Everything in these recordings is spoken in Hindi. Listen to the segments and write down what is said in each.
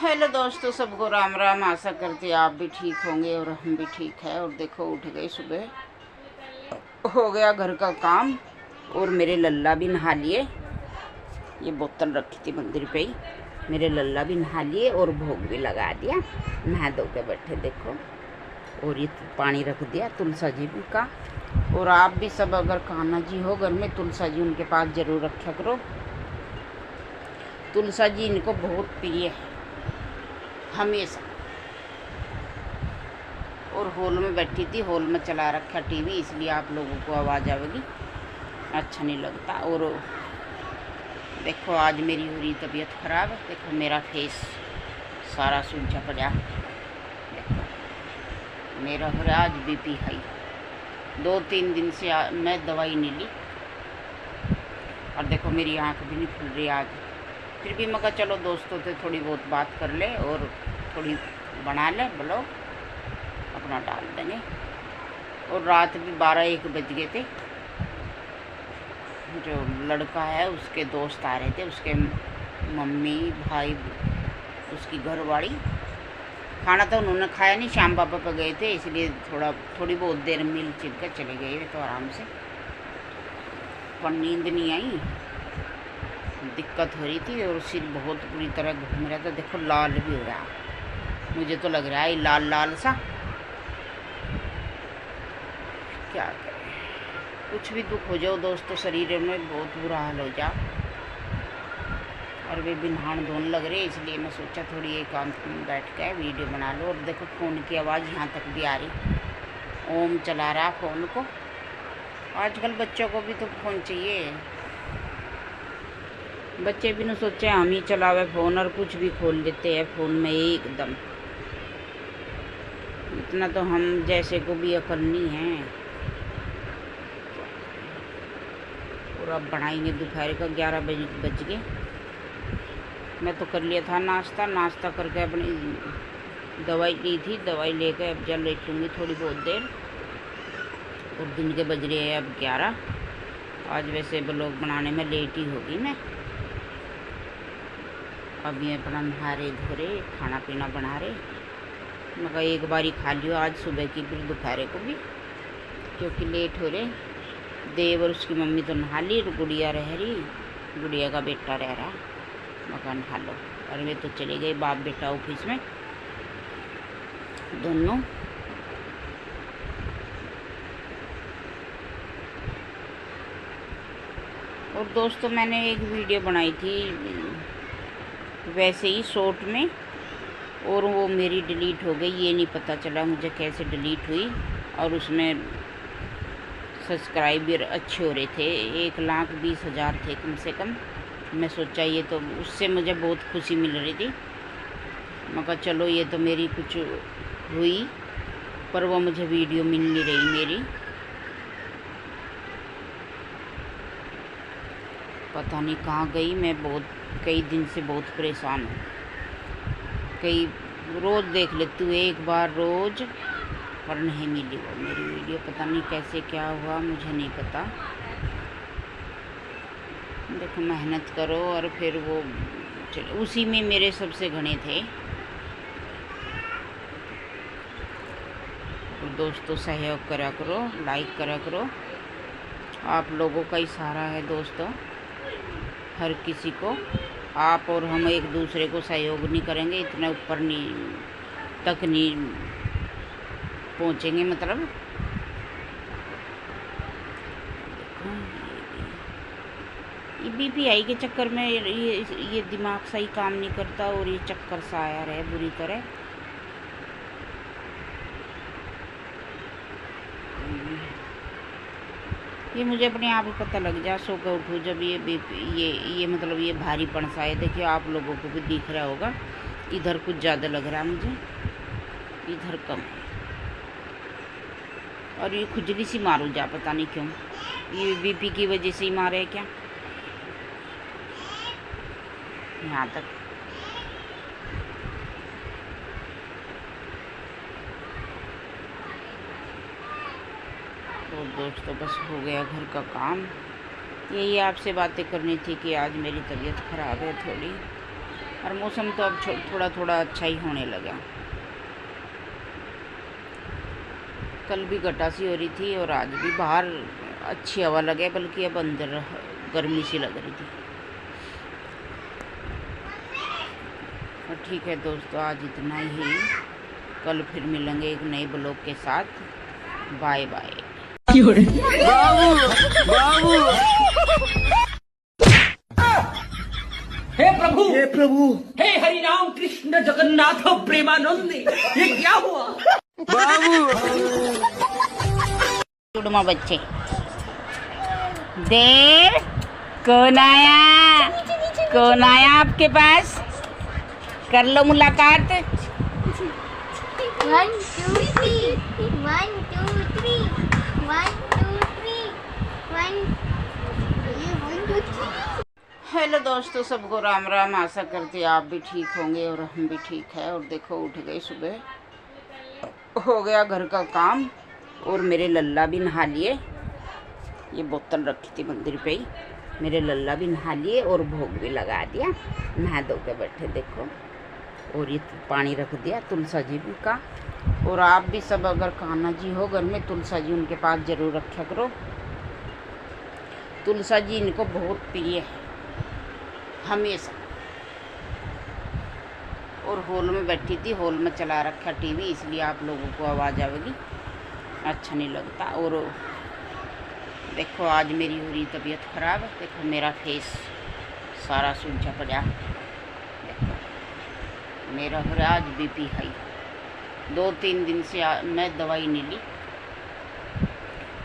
हेलो दोस्तों, सबको राम राम। आशा करते आप भी ठीक होंगे और हम भी ठीक है। और देखो, उठ गए, सुबह हो गया घर का काम और मेरे लल्ला भी नहा लिए। ये बोतल रखी थी मंदिर पे ही, मेरे लल्ला भी नहा लिए और भोग भी लगा दिया। नहा धो के बैठे देखो। और ये पानी रख दिया तुलसा जी का। और आप भी सब अगर कान्हा जी हो घर में, तुलसा जी उनके पास ज़रूर रखा करो। तुलसा जी इनको बहुत प्रिय है हमेशा। और हॉल में बैठी थी, हॉल में चला रखा टीवी, इसलिए आप लोगों को आवाज़ आवेगी, अच्छा नहीं लगता। और देखो, आज मेरी हो रही तबीयत ख़राब। देखो मेरा फेस सारा सूझा पड़ा। देखो मेरा हो रहा आज बीपी हाई। 2-3 दिन से मैं दवाई नहीं ली। और देखो मेरी आँख भी नहीं खुल रही आज। फिर भी मैं कहा चलो दोस्तों से थोड़ी बहुत बात कर ले और थोड़ी बना ले ब्लॉग, अपना डाल देंगे। और रात भी 12-1 बज गए थे। जो लड़का है उसके दोस्त आ रहे थे, उसके मम्मी भाई, उसकी घरवाली। खाना तो उन्होंने खाया नहीं, श्याम बाबा पर गए थे, इसलिए थोड़ी बहुत देर मिल चिल कर चले गए तो आराम से। पर नींद नहीं आई, दिक्कत हो रही थी और सिर बहुत बुरी तरह घूम रहा था। देखो लाल भी हो रहा, मुझे तो लग रहा है लाल लाल सा। क्या करें, कुछ भी दुख हो जाओ दोस्तों, शरीर में बहुत बुरा हाल हो जा। और वे भी नहान धोने लग रहे, इसलिए मैं सोचा थोड़ी एकांत में बैठ के वीडियो बना लो। और देखो फ़ोन की आवाज़ यहाँ तक भी आ रही। ओम चला रहा फ़ोन को। आजकल बच्चों को भी तो फ़ोन चाहिए। बच्चे भी न सोचे हम ही चलावे फ़ोन और कुछ भी खोल लेते हैं फ़ोन में एकदम। इतना तो हम जैसे को भी अकल नहीं है। और अब बनाएंगे दोपहर का, 11 बज गए। मैं तो कर लिया था नाश्ता करके अपनी दवाई ली थी, दवाई लेकर अब जल लेटूँगी थोड़ी बहुत देर। और दिन के बज रहे हैं अब 11। आज वैसे ब्लॉग बनाने में लेट ही होगी मैं। अब ये अपना नहा रहे धो रहे, खाना पीना बना रहे। मैं कहा एक बारी खा लियो आज सुबह की, फिर दोपहर को भी, क्योंकि लेट हो रहे। देव और उसकी मम्मी तो नहा ली, गुड़िया रह रही, गुड़िया का बेटा रह रहा। मकान नहा लो। और वे तो चले गए बाप बेटा ऑफिस में दोनों। और दोस्तों मैंने एक वीडियो बनाई थी वैसे ही शॉर्ट में, और वो मेरी डिलीट हो गई। ये नहीं पता चला मुझे कैसे डिलीट हुई। और उसमें सब्सक्राइबर अच्छे हो रहे थे, 1,20,000 थे कम से कम। मैं सोचा ये तो, उससे मुझे बहुत खुशी मिल रही थी। मैं कहा चलो ये तो मेरी कुछ हुई, पर वो मुझे वीडियो मिल नहीं रही मेरी। पता नहीं कहाँ गई। मैं कई दिन से बहुत परेशान हूँ। रोज़ देख लेती हूँ, एक बार रोज़, पर नहीं मिली वो मेरी वीडियो। पता नहीं कैसे क्या हुआ, मुझे नहीं पता। देखो मेहनत करो और फिर वो उसी में मेरे सबसे घने थे। और दोस्तों सहयोग करा करो, लाइक करा करो। आप लोगों का ही सहारा है दोस्तों, हर किसी को। आप और हम एक दूसरे को सहयोग नहीं करेंगे, इतना ऊपर तक नहीं पहुँचेंगे। मतलब ये बीपीआई के चक्कर में ये दिमाग सही काम नहीं करता और ये चक्कर सा आया रहे बुरी तरह। ये मुझे अपने आप ही पता लग जा, सो कर उठूँ जब ये मतलब ये भारीपन सा है। देखिए आप लोगों को भी दिख रहा होगा, इधर कुछ ज़्यादा लग रहा है मुझे, इधर कम है। और ये खुजली सी मारू जा, पता नहीं क्यों, ये बीपी की वजह से ही मारे है क्या, यहाँ तक। तो दोस्तों बस हो गया घर का काम। यही आपसे बातें करनी थी कि आज मेरी तबीयत ख़राब है थोड़ी। और मौसम तो अब थोड़ा थोड़ा अच्छा ही होने लगा। कल भी गटासी हो रही थी और आज भी बाहर अच्छी हवा लगे, बल्कि अब अंदर गर्मी सी लग रही थी। और ठीक है दोस्तों, आज इतना ही। कल फिर मिलेंगे एक नए ब्लॉग के साथ। Bye bye. हे प्रभु, हे हरि राम कृष्ण जगन्नाथ प्रेमानंद, ये क्या हुआ? चुड़मा बच्चे, देव कौन आया? कौन आया आपके पास? कर लो मुलाकात। 1 2 3 1 2 3 1 2 3 1 2 3। हेलो दोस्तों, सबको राम राम। आशा करते हैं आप भी ठीक होंगे और हम भी ठीक है। और देखो, उठ गए, सुबह हो गया घर का काम और मेरे लल्ला भी नहा लिए। ये बोतल रखी थी मंदिर पे ही, मेरे लल्ला भी नहा लिए और भोग भी लगा दिया। नहा धो के बैठे देखो, और ये पानी रख दिया तुलसा जी का। और आप भी सब अगर कान्हा जी हो घर में, तुलसा जी उनके पास ज़रूर रखा करो। तुलसा जी इनको बहुत प्रिय है हमेशा। और हॉल में बैठी थी, हॉल में चला रखा टीवी, इसलिए आप लोगों को आवाज़ आएगी, अच्छा नहीं लगता। और देखो, आज मेरी हो रही तबीयत ख़राब। देखो मेरा फेस सारा सूझा पड़ा। देखो मेरा हो रहा आज बीपी हाई। 2-3 दिन से मैं दवाई नहीं ली।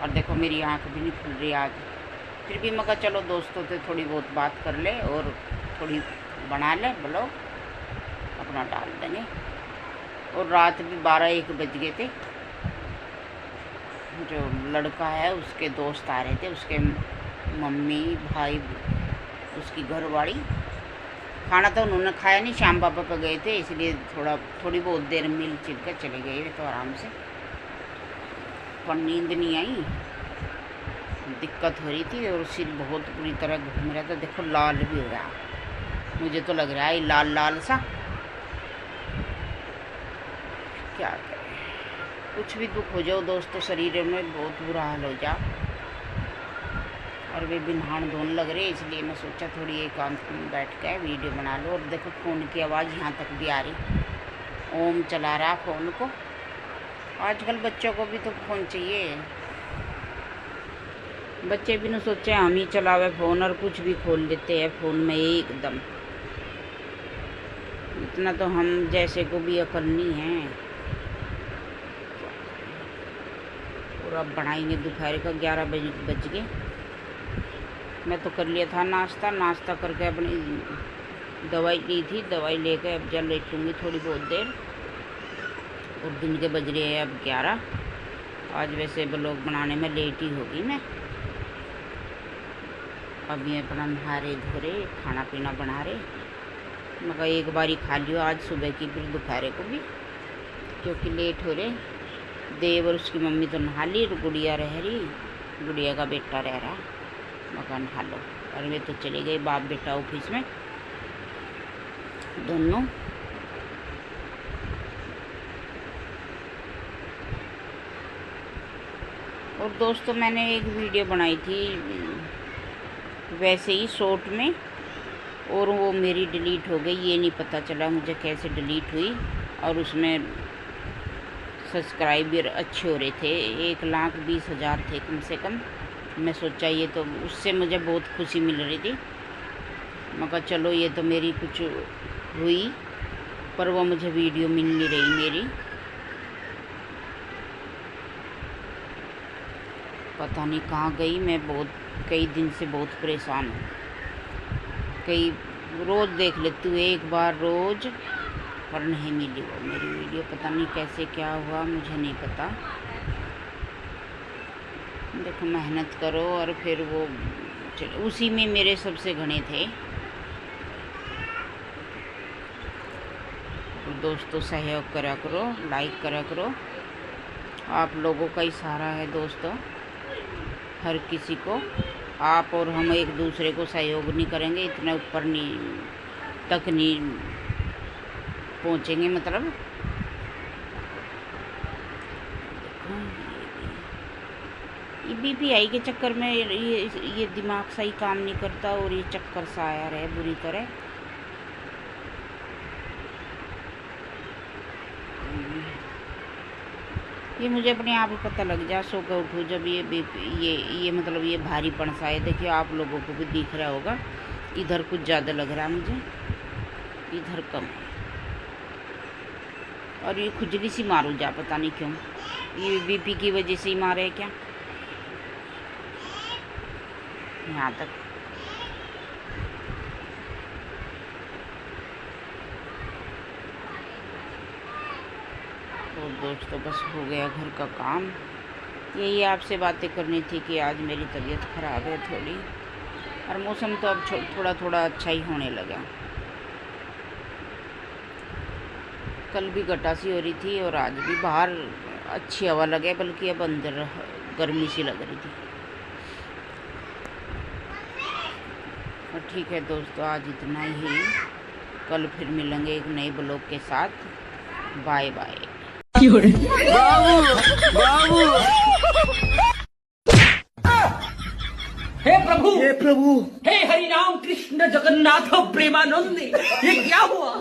और देखो मेरी आँख भी नहीं खुल रही आज। फिर भी मैं कहा चलो दोस्तों से थोड़ी बहुत बात कर ले और थोड़ी बना ले ब्लॉग, अपना डाल देंगे। और रात भी 12-1 बज गए थे। जो लड़का है उसके दोस्त आ रहे थे, उसके मम्मी भाई, उसकी घरवाली। खाना तो उन्होंने खाया नहीं, श्याम बाबा पे गए थे, इसलिए थोड़ी बहुत देर मिल चिल कर चले गए तो आराम से। पर नींद नहीं आई, दिक्कत हो रही थी और सिर बहुत बुरी तरह घूम रहा था। देखो लाल भी हो रहा, मुझे तो लग रहा है लाल लाल सा। क्या करें, कुछ भी दुख हो जाओ दोस्तों, शरीर में बहुत बुरा हाल हो जा। और वे भी नहान धोने लग रहे, इसलिए मैं सोचा थोड़ी एकांत में बैठ के वीडियो बना लो। और देखो फ़ोन की आवाज़ यहाँ तक भी आ रही। ओम चला रहा फ़ोन को। आजकल बच्चों को भी तो फ़ोन चाहिए। बच्चे भी न सोचे हम ही चलावे फ़ोन, और कुछ भी खोल लेते हैं फ़ोन में एकदम। इतना तो हम जैसे को भी अकल नहीं है। और अब बनाएंगे दोपहर का, 11 बज गए। मैं तो कर लिया था नाश्ता करके अपनी दवाई ली थी, दवाई लेकर अब जल लेटूँगी थोड़ी बहुत देर। और दिन के बज रहे हैं अब 11। आज वैसे ब्लॉग बनाने में लेट ही होगी मैं। अब ये अपना नहा रहे धो रहे, खाना पीना बना रहे। मगर एक बारी खा लियो आज सुबह की, फिर दोपहर को भी, क्योंकि लेट हो रहे। देव और उसकी मम्मी तो नहा ली, गुड़िया रह रही, गुड़िया का बेटा रह रहा, मगर नहा लो। और वे तो चले गए बाप बेटा ऑफिस में दोनों। और दोस्तों मैंने एक वीडियो बनाई थी वैसे ही शॉर्ट में, और वो मेरी डिलीट हो गई। ये नहीं पता चला मुझे कैसे डिलीट हुई। और उसमें सब्सक्राइबर अच्छे हो रहे थे, 1,20,000 थे कम से कम। मैं सोचा ये तो, उससे मुझे बहुत खुशी मिल रही थी। मगर चलो ये तो मेरी कुछ हुई, पर वो मुझे वीडियो मिल नहीं रही मेरी। पता नहीं कहाँ गई। मैं कई दिन से बहुत परेशान हूँ। रोज़ देख लेती हूँ, एक बार रोज़, पर नहीं मिली वो मेरी वीडियो। पता नहीं कैसे क्या हुआ, मुझे नहीं पता। देखो मेहनत करो और फिर वो उसी में मेरे सबसे घने थे। दोस्तों सहयोग करा करो, लाइक करा करो। आप लोगों का ही सहारा है दोस्तों, हर किसी को। आप और हम एक दूसरे को सहयोग नहीं करेंगे, इतना ऊपर नहीं तक नहीं पहुंचेंगे। मतलब ये बीपीआई के चक्कर में ये दिमाग सही काम नहीं करता और ये चक्कर सा आया रहे बुरी तरह। ये मुझे अपने आप ही पता लग जा, सो कर उठूँ जब ये मतलब ये भारीपन सा है। देखिए आप लोगों को भी दिख रहा होगा, इधर कुछ ज़्यादा लग रहा है मुझे, इधर कम है। और ये खुजली सी मारूँ जा, पता नहीं क्यों, ये बीपी की वजह से ही मारे है क्या, यहाँ तक। तो दोस्तों बस हो गया घर का काम। यही आपसे बातें करनी थी कि आज मेरी तबीयत ख़राब है थोड़ी, और मौसम तो अब थोड़ा थोड़ा अच्छा ही होने लगा। कल भी गटासी हो रही थी और आज भी बाहर अच्छी हवा लगे, बल्कि अब अंदर गर्मी सी लग रही थी। और ठीक है दोस्तों, आज इतना ही। कल फिर मिलेंगे एक नए ब्लॉग के साथ। Bye bye. हे प्रभु हे हरि राम कृष्ण जगन्नाथ प्रेमानंद, ये क्या हुआ?